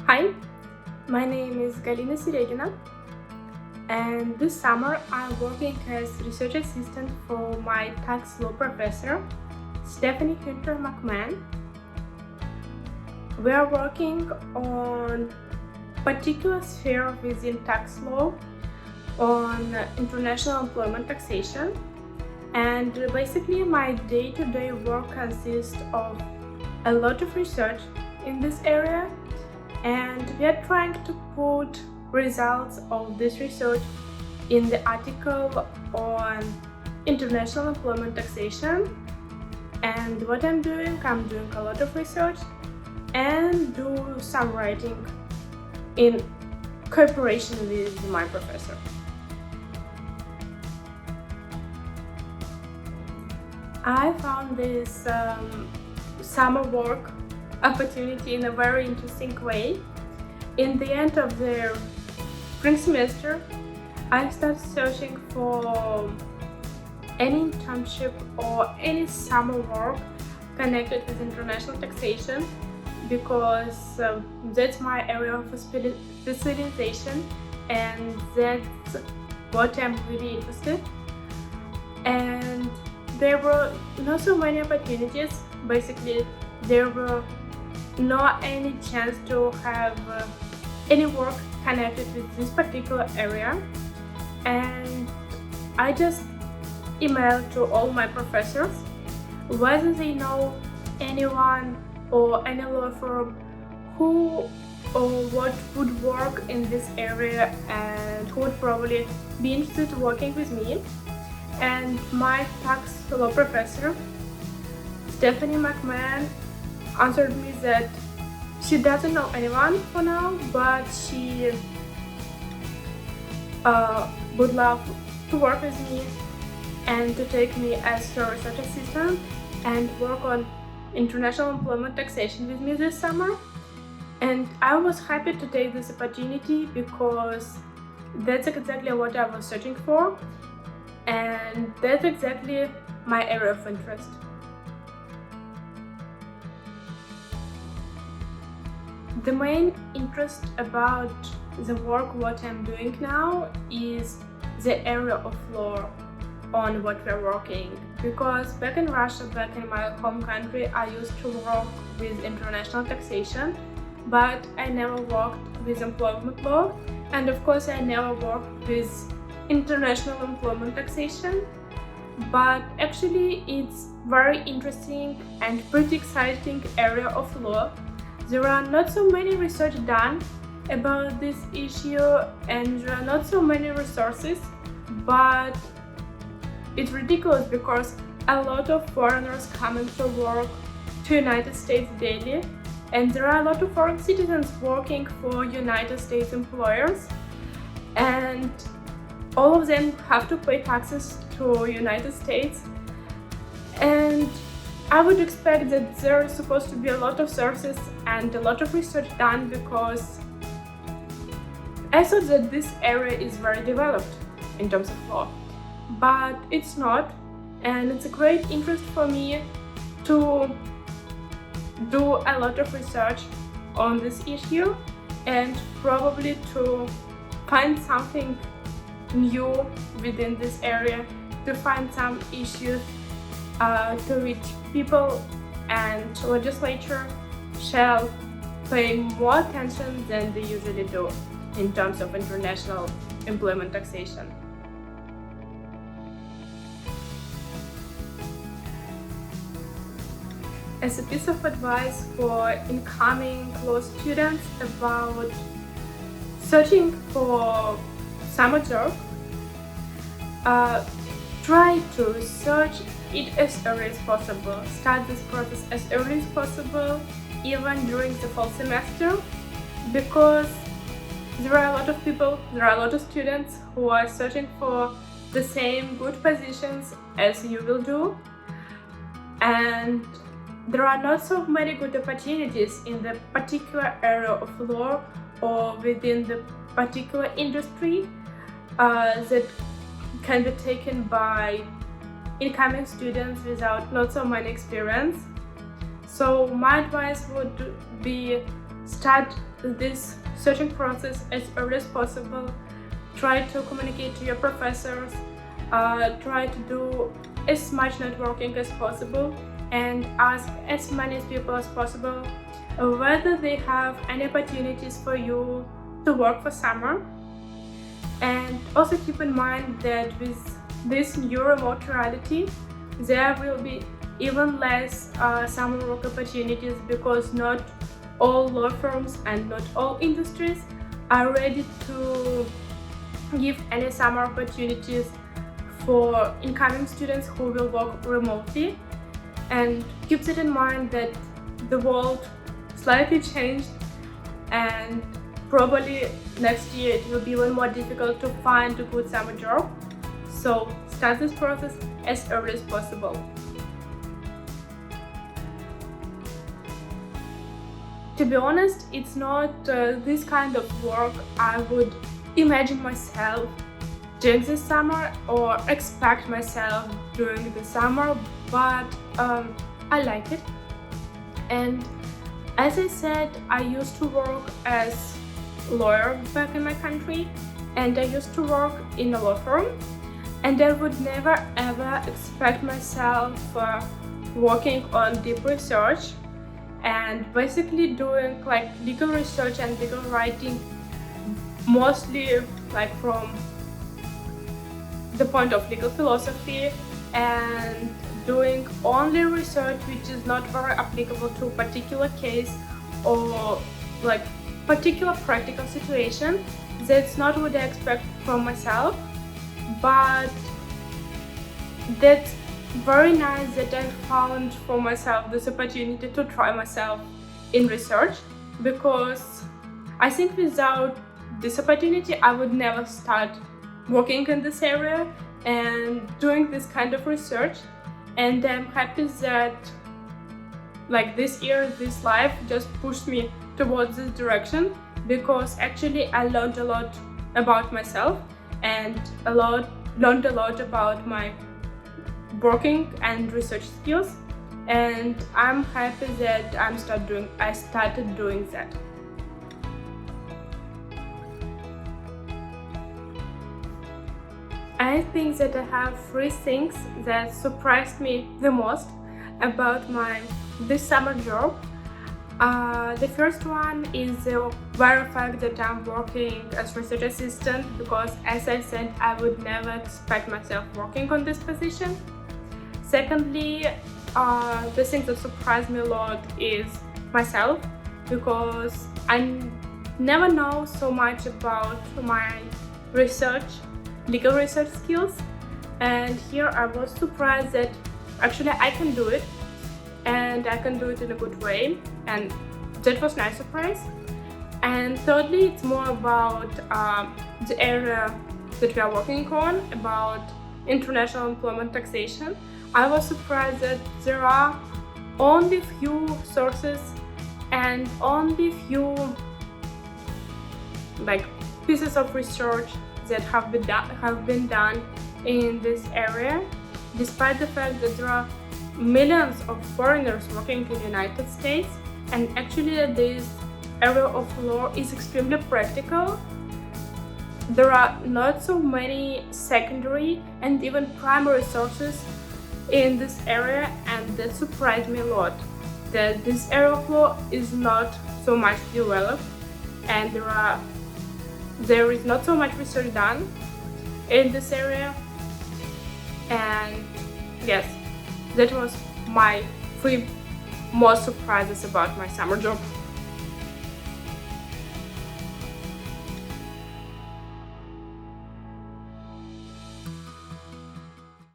Hi, my name is Galina Seregina, and this summer I'm working as research assistant for my tax law professor, Stephanie Hunter McMahon. We are working on particular sphere within tax law on international employment taxation, and basically my day-to-day work consists of a lot of research in this area, and we are trying to put results of this research in the article on international employment taxation. And what I'm doing a lot of research and do some writing in cooperation with my professor. I found this summer work opportunity in a very interesting way. In the end of the spring semester, I started searching for any internship or any summer work connected with international taxation because that's my area of specialization and that's what I'm really interested. And there were not so many opportunities. Basically, there were not any chance to have any work connected with this particular area, and I just emailed to all my professors whether they know anyone or any law firm who or what would work in this area and who would probably be interested in working with me. And my tax law professor, Stephanie McMahon, answered me that she doesn't know anyone for now, but she would love to work with me and to take me as her research assistant and work on international employment taxation with me this summer. And I was happy to take this opportunity because that's exactly what I was searching for, and that's exactly my area of interest. The main interest about the work what I'm doing now is the area of law on what we're working, because back in Russia, back in my home country, I used to work with international taxation, but I never worked with employment law, and of course I never worked with international employment taxation. But actually it's very interesting and pretty exciting area of law. There are not so many research done about this issue and there are not so many resources, but it's ridiculous because a lot of foreigners coming to work to United States daily, and there are a lot of foreign citizens working for United States employers, and all of them have to pay taxes to United States. And I would expect that there is supposed to be a lot of sources and a lot of research done, because I thought that this area is very developed in terms of law, but it's not, and it's a great interest for me to do a lot of research on this issue and probably to find something new within this area, to find some issues to which people and legislature shall pay more attention than they usually do in terms of international employment taxation. As a piece of advice for incoming law students about searching for summer job, try to research it as early as possible. Start this process as early as possible, even during the fall semester, because there are a lot of people, there are a lot of students who are searching for the same good positions as you will do, and there are not so many good opportunities in the particular area of law or within the particular industry that can be taken by incoming students without not so much experience. So my advice would be start this searching process as early as possible. Try to communicate to your professors, try to do as much networking as possible, and ask as many people as possible whether they have any opportunities for you to work for summer. And also keep in mind that with this new remote reality, there will be even less summer work opportunities, because not all law firms and not all industries are ready to give any summer opportunities for incoming students who will work remotely. And keep it in mind that the world slightly changed, and probably next year it will be even more difficult to find a good summer job. So start this process as early as possible. To be honest, it's not this kind of work I would imagine myself doing this summer or expect myself during the summer, but I like it. And as I said, I used to work as a lawyer back in my country, and I used to work in a law firm, and I would never ever expect myself working on deep research and basically doing like legal research and legal writing, mostly like from the point of legal philosophy, and doing only research which is not very applicable to a particular case or like particular practical situation. That's not what I expect from myself, but that's very nice that I found for myself this opportunity to try myself in research, because I think without this opportunity I would never start working in this area and doing this kind of research. And I'm happy that like this year, this life just pushed me towards this direction, because actually I learned a lot about myself and learned a lot about my working and research skills, and I'm happy that I started doing that. I think that I have 3 things that surprised me the most about this summer job. The first one is the very fact that I'm working as research assistant, because as I said, I would never expect myself working on this position. Secondly, the thing that surprised me a lot is myself, because I never know so much about my legal research skills, and here I was surprised that actually I can do it, and I can do it in a good way, and that was a nice surprise. And thirdly, it's more about the area that we are working on, about international employment taxation. I was surprised that there are only few sources and only few like pieces of research that have been done in this area, despite the fact that there are millions of foreigners working in the United States. And actually this area of law is extremely practical. There are not so many secondary and even primary sources in this area, and that surprised me a lot, that this area of law is not so much developed, and there is not so much research done in this area. And yes, that was my 3 most surprises about my summer job.